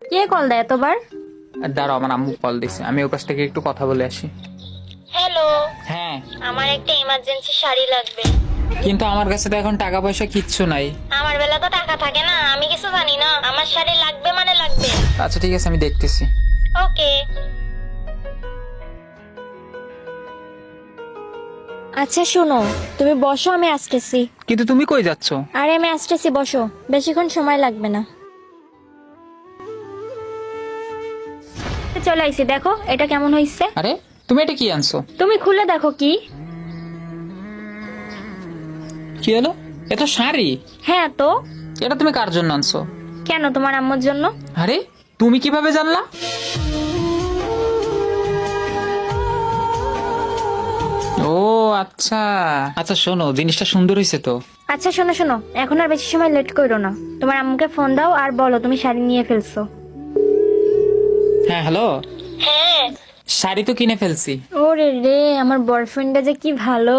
কে call দেয় এতবার? দাঁড়াও, আমার আম্মু কল দিছে, আমি ওর কাছ থেকে একটু কথা বলে আসি। হ্যালো, হ্যাঁ, আমার একটা ইমার্জেন্সি শাড়ি লাগবে। কিন্তু আমার কাছে তো এখন টাকা পয়সা কিচ্ছু নাই। আমার বেলা তো টাকা থাকে না, আমি কিছু জানি না। আমার শাড়ি লাগবে মানে লাগবে। আচ্ছা ঠিক আছে, আমি দেখতেছি। ওকে। আচ্ছা শোনো, তুমি বসো, আমি আসতেছি। কিন্তু তুমি কই যাচ্ছ? আরে আমি আসতেছি, বসো, বেশিক্ষণ সময় লাগবে না। চলে আইছি, দেখো এটা কেমন হইছে। আরে তুমি এটা কি আনছো? তুমি খুলে দেখো কি। কি হলো? এ তো শাড়ি। হ্যাঁ তো, এটা তুমি কার জন্য আনছো? কেন তোমার আম্মুর জন্য। আরে তুমি কিভাবে জানলা? ও আচ্ছা আচ্ছা, শোনো, জিনিসটা সুন্দর হয়েছে তো। আচ্ছা শোনো শোনো, এখন আর বেশি সময় লেট করো না। তোমার আম্মুকে ফোন দাও আর বলো তুমি শাড়ি নিয়ে ফেলছো। হ্যাঁ হ্যালো, হ্যাঁ। শাড়ি তো কিনে ফেলছি। ওরে রে, আমার বয়ফ্রেন্ডটা যে কি ভালো।